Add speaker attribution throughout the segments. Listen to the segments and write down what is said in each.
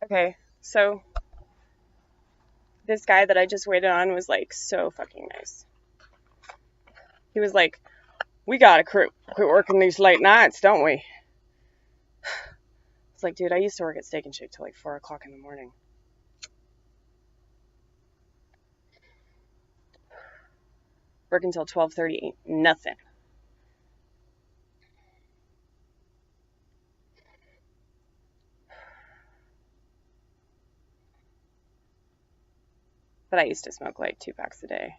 Speaker 1: Okay, so this guy that I just waited on was like so fucking nice. He was like, "We gotta quit working these late nights, don't we?" It's like, dude, I used to work at Steak and Shake till like 4 o'clock in the morning. Work until 12:30 ain't nothing. But I used to smoke like 2 packs a day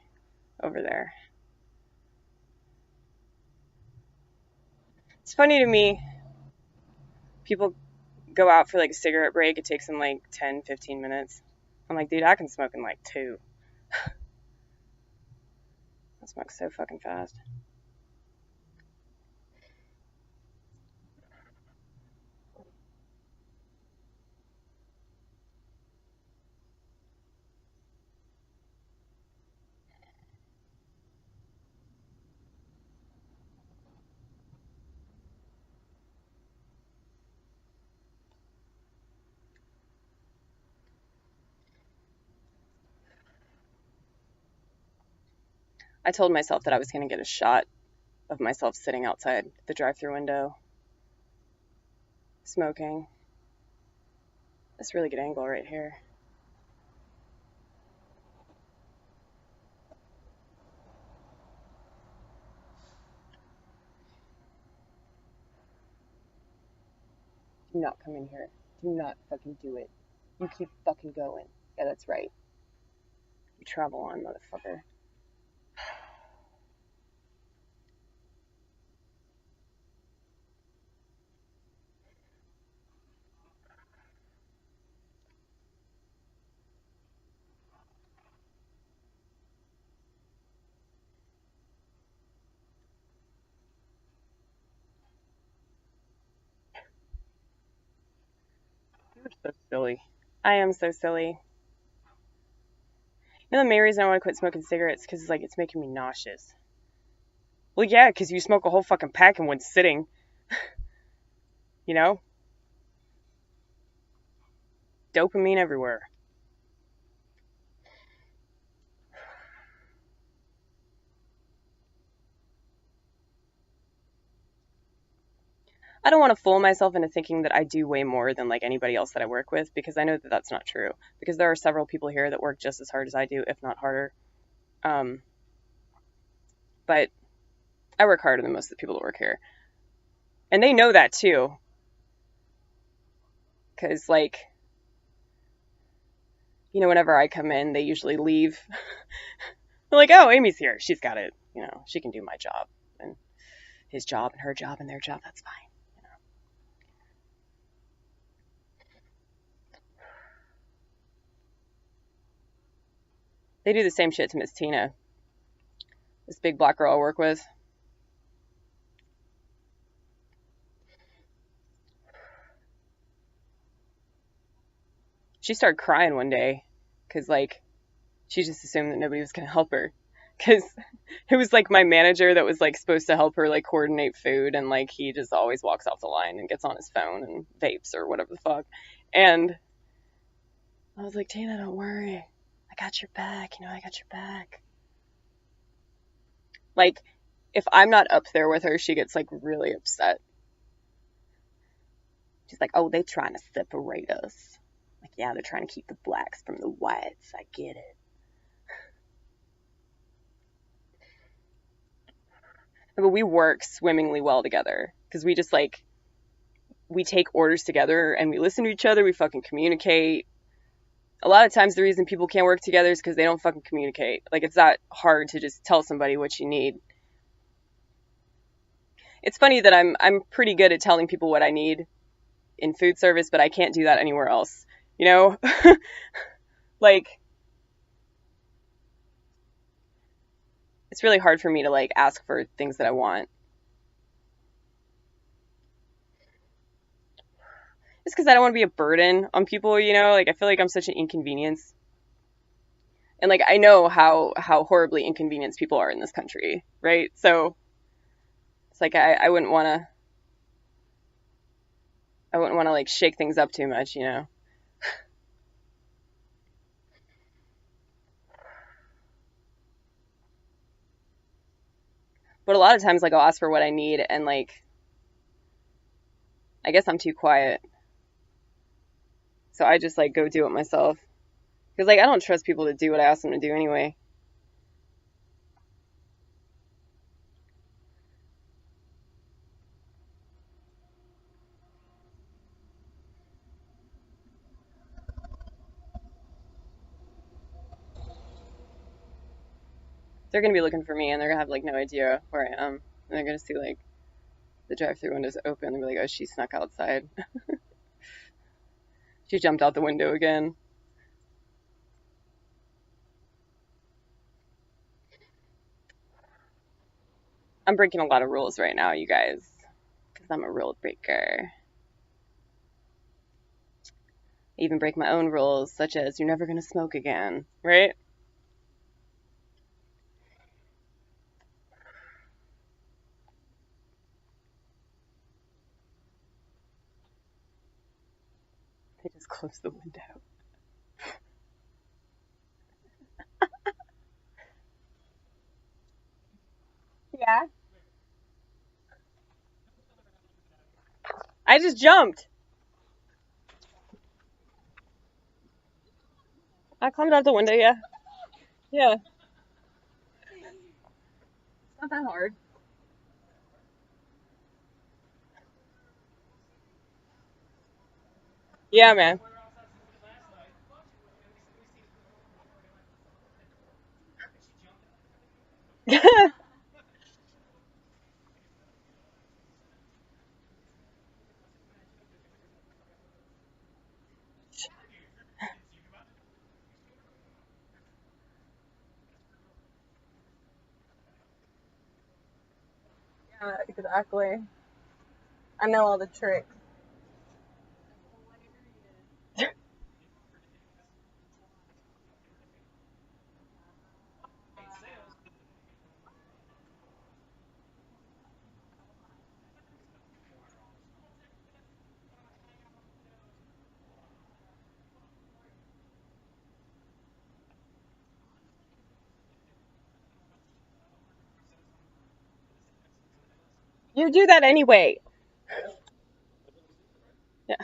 Speaker 1: over there. It's funny to me, people go out for like a cigarette break. It takes them like 10, 15 minutes. I'm like, dude, I can smoke in like two. I smoke so fucking fast. I told myself that I was going to get a shot of myself sitting outside the drive-thru window smoking. This really good angle right here. Do not come in here. Do not fucking do it. You keep fucking going. Yeah, that's right. You travel on, motherfucker. You're so silly. I am so silly. You know the main reason I want to quit smoking cigarettes because it's like it's making me nauseous. Well, yeah, because you smoke a whole fucking pack in one sitting. You know, dopamine everywhere. I don't want to fool myself into thinking that I do way more than like anybody else that I work with because I know that that's not true. Because there are several people here that work just as hard as I do, if not harder. Um, but I work harder than most of the people that work here, and they know that too. Because like whenever I come in, they usually leave. They're like, "Oh, Amy's here. She's got it. She can do my job and his job and her job and their job. That's fine." They do the same shit to Miss Tina, this big black girl I work with. She started crying one day because like she just assumed that nobody was gonna help her. Because it was like my manager that was like supposed to help her like coordinate food, and like he just always walks off the line and gets on his phone and vapes or whatever the fuck. And I was like, Tina, don't worry, I got your back. I got your back. Like, if I'm not up there with her, she gets like really upset. She's like, oh, they trying to separate us. Like, yeah, they're trying to keep the blacks from the whites. I get it. But we work swimmingly well together because we just like we take orders together and we listen to each other. We fucking communicate. A lot of times the reason people can't work together is because they don't fucking communicate. Like, it's not hard to just tell somebody what you need. It's funny that I'm pretty good at telling people what I need in food service, but I can't do that anywhere else. You know? Like, it's really hard for me to like ask for things that I want. Just because I don't want to be a burden on people, you know? Like, I feel like I'm such an inconvenience. And, like, I know how horribly inconvenienced people are in this country, right? So it's like I wouldn't want to, like, shake things up too much, you know? But a lot of times, like, I'll ask for what I need, and, like, I guess I'm too quiet. So I just, like, go do it myself. Because, like, I don't trust people to do what I ask them to do anyway. They're going to be looking for me, and they're going to have, like, no idea where I am. And they're going to see, like, the drive-thru windows open and be like, oh, she snuck outside. She jumped out the window again. I'm breaking a lot of rules right now, you guys. Because I'm a rule breaker. I even break my own rules, such as you're never going to smoke again, right? They just close the window. Yeah. I just jumped. I climbed out the window, yeah. Yeah. It's not that hard. Yeah, man. Yeah, exactly. I know all the tricks. You do that anyway. Yeah.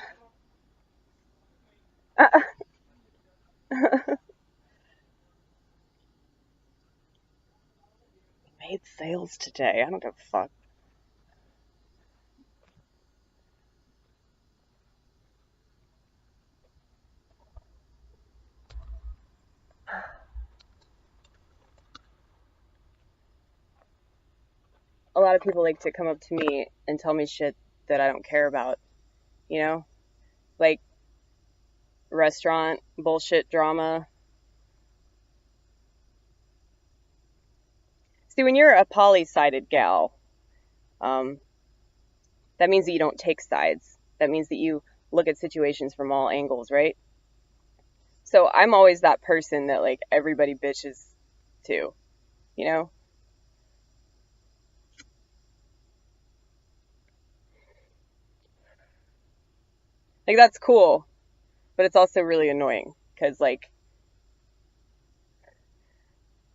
Speaker 1: Made sales today. I don't give a fuck. A lot of people like to come up to me and tell me shit that I don't care about, you know? Like restaurant bullshit drama. See, when you're a poly-sided gal, um, that means that you don't take sides. That means that you look at situations from all angles, right? So I'm always that person that like everybody bitches to, you know? Like that's cool, but it's also really annoying because like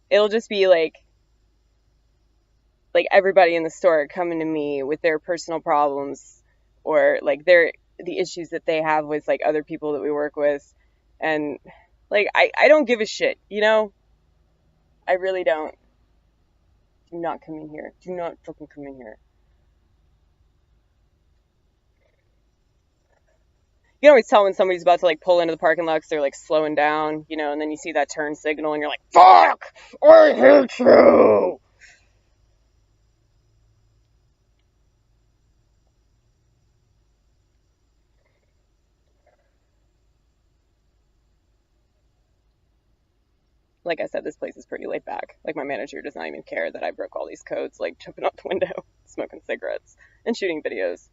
Speaker 1: it'll just be like everybody in the store coming to me with their personal problems or like the issues that they have with like other people that we work with, and like I don't give a shit, you know? I really don't. Do not come in here. Do not fucking come in here. You can always tell when somebody's about to like pull into the parking lot 'cause they're like slowing down, you know, and then you see that turn signal and you're like, fuck, I hate you. Like I said, this place is pretty laid back. Like my manager does not even care that I broke all these codes, like jumping out the window, smoking cigarettes, and shooting videos.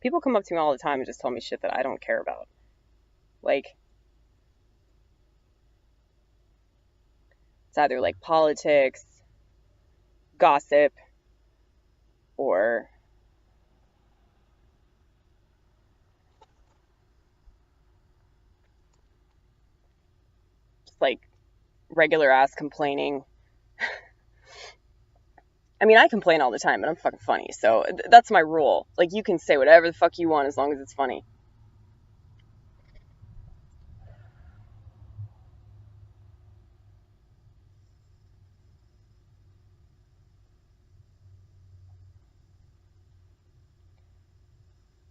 Speaker 1: People come up to me all the time and just tell me shit that I don't care about. Like, it's either like politics, gossip, or just like regular ass complaining. I mean, I complain all the time, but I'm fucking funny, so that's my rule. Like, you can say whatever the fuck you want as long as it's funny.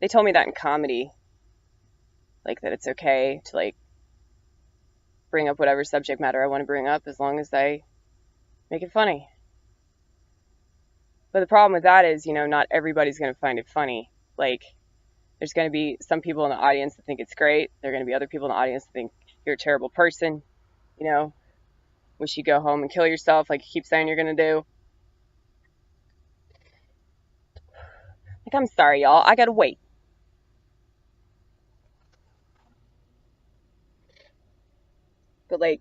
Speaker 1: They told me that in comedy, like, that it's okay to, like, bring up whatever subject matter I want to bring up as long as I make it funny. But the problem with that is, not everybody's going to find it funny. Like, there's going to be some people in the audience that think it's great. There are going to be other people in the audience that think you're a terrible person. Wish you go home and kill yourself like you keep saying you're going to do. Like, I'm sorry, y'all. I got to wait. But, like,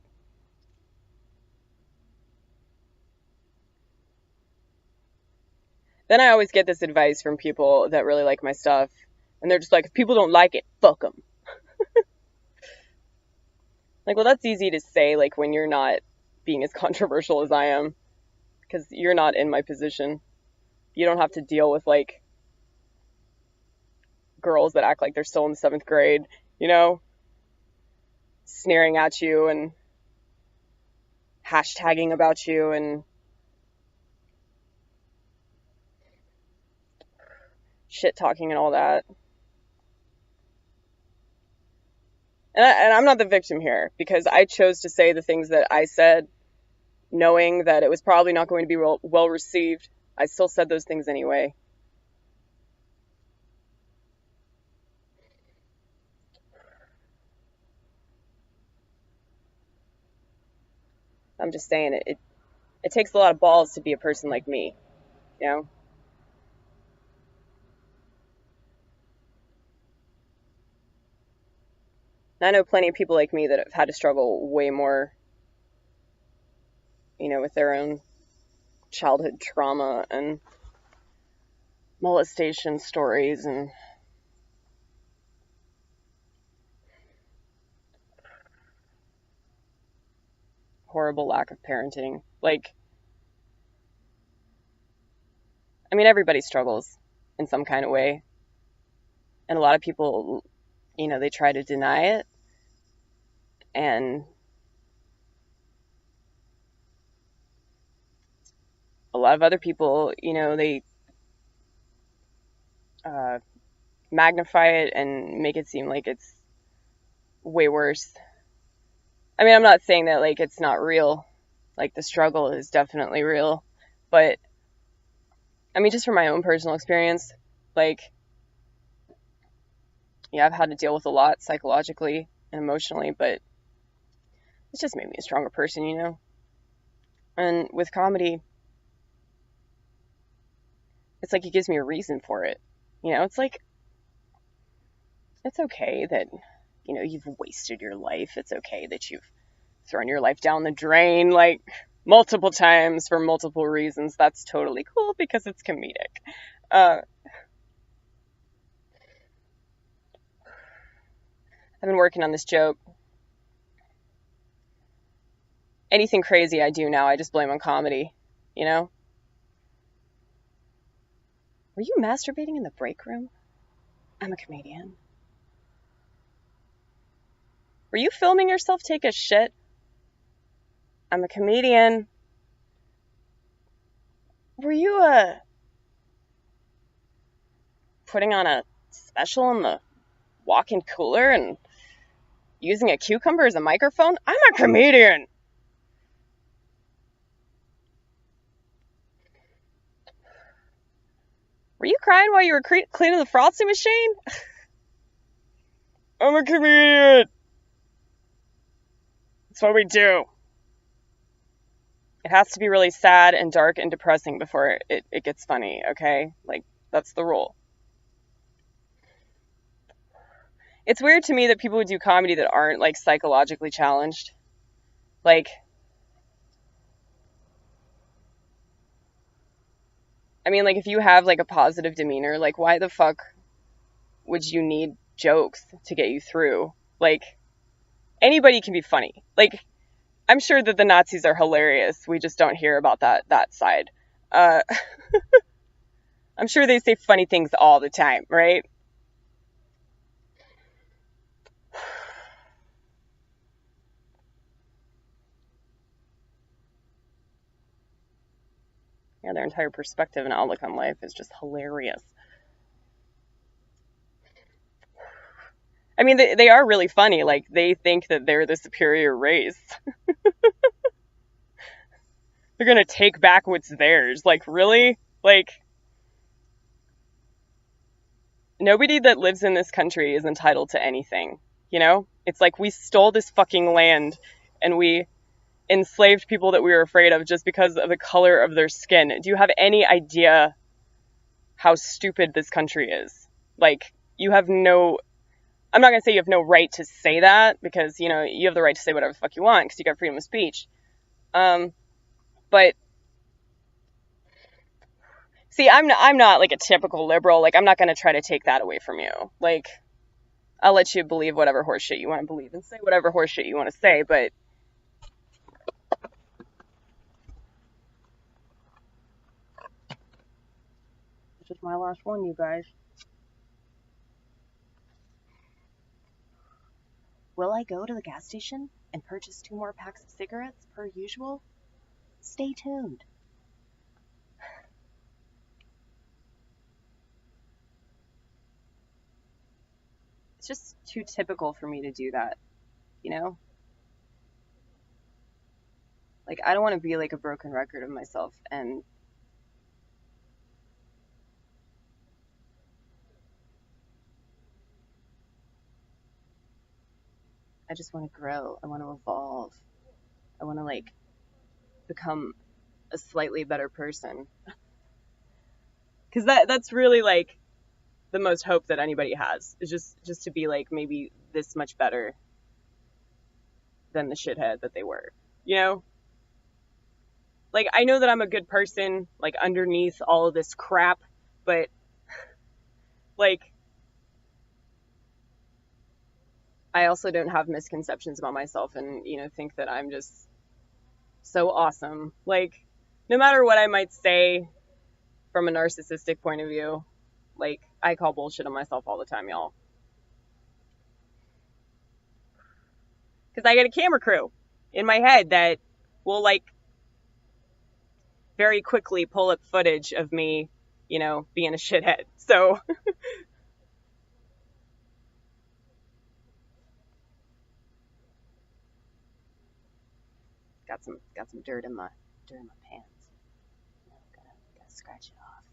Speaker 1: then I always get this advice from people that really like my stuff. And they're just like, if people don't like it, fuck them. Like, well, that's easy to say, like, when you're not being as controversial as I am. Because you're not in my position. You don't have to deal with, like, girls that act like they're still in the 7th grade, sneering at you and hashtagging about you and shit talking and all that. And I'm not the victim here, because I chose to say the things that I said, knowing that it was probably not going to be well received. I still said those things anyway. I'm just saying it takes a lot of balls to be a person like me, And I know plenty of people like me that have had to struggle way more, with their own childhood trauma and molestation stories and horrible lack of parenting. Like, I mean, everybody struggles in some kind of way. And a lot of people, they try to deny it. And a lot of other people, they magnify it and make it seem like it's way worse. I mean, I'm not saying that, like, it's not real. Like, the struggle is definitely real. But, I mean, just from my own personal experience, like, yeah, I've had to deal with a lot psychologically and emotionally, but it's just made me a stronger person, And with comedy, it's like it gives me a reason for it. It's like, it's okay that, you've wasted your life. It's okay that you've thrown your life down the drain, like, multiple times for multiple reasons. That's totally cool because it's comedic. I've been working on this joke. Anything crazy I do now, I just blame on comedy, Were you masturbating in the break room? I'm a comedian. Were you filming yourself take a shit? I'm a comedian. Were you, putting on a special in the walk-in cooler and using a cucumber as a microphone? I'm a comedian. Were you crying while you were cleaning the frosting machine? I'm a comedian. That's what we do. It has to be really sad and dark and depressing before it gets funny, okay? Like, that's the rule. It's weird to me that people would do comedy that aren't like psychologically challenged. Like, I mean, like if you have like a positive demeanor, like why the fuck would you need jokes to get you through? Like, anybody can be funny. Like, I'm sure that the Nazis are hilarious. We just don't hear about that side. Uh, I'm sure they say funny things all the time, right? Yeah, their entire perspective and outlook on life is just hilarious. I mean, they are really funny. Like, they think that they're the superior race. They're gonna take back what's theirs. Like, really? Like, nobody that lives in this country is entitled to anything, you know? It's like we stole this fucking land and we enslaved people that we were afraid of just because of the color of their skin. Do you have any idea how stupid this country is? Like, you have no, I'm not going to say you have no right to say that because, you know, you have the right to say whatever the fuck you want because you got freedom of speech. But see, I'm not like a typical liberal. Like, I'm not going to try to take that away from you. Like, I'll let you believe whatever horseshit you want to believe and say whatever horseshit you want to say, but this is my last one, you guys. Will I go to the gas station and purchase 2 more packs of cigarettes per usual? Stay tuned. It's just too typical for me to do that, you know? Like, I don't want to be like a broken record of myself, and I just want to grow. I want to evolve. I want to like become a slightly better person. Because that's really like the most hope that anybody has is just to be like maybe this much better than the shithead that they were, you know? Like, I know that I'm a good person, like, underneath all of this crap, but, like, I also don't have misconceptions about myself and, you know, think that I'm just so awesome. Like, no matter what I might say from a narcissistic point of view, like, I call bullshit on myself all the time, y'all. Because I get a camera crew in my head that will, like, very quickly pull up footage of me, you know, being a shithead. So, got some dirt in my pants. Gotta scratch it off.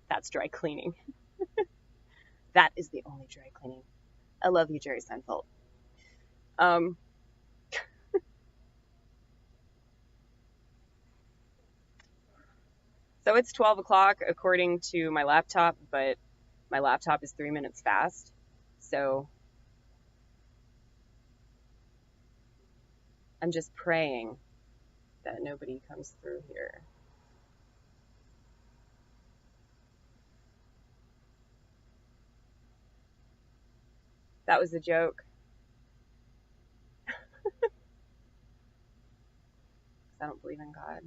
Speaker 1: That's dry cleaning. That is the only dry cleaning. I love you, Jerry Seinfeld. Um, so it's 12 o'clock according to my laptop, but my laptop is 3 minutes fast. So I'm just praying that nobody comes through here. That was a joke. I don't believe in God.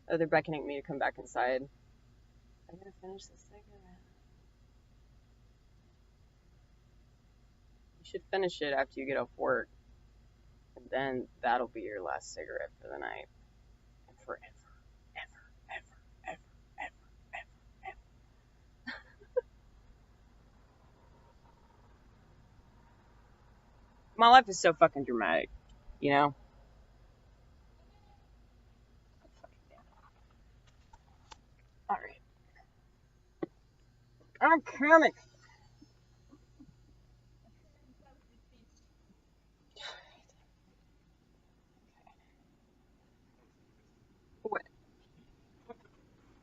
Speaker 1: Oh, they're beckoning me to come back inside. I'm gonna finish this cigarette. You should finish it after you get off work. And then that'll be your last cigarette for the night. And forever. Ever, ever, ever, ever, ever, ever. My life is so fucking dramatic, you know? Alright. I'm coming!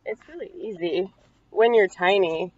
Speaker 1: It's really easy when you're tiny.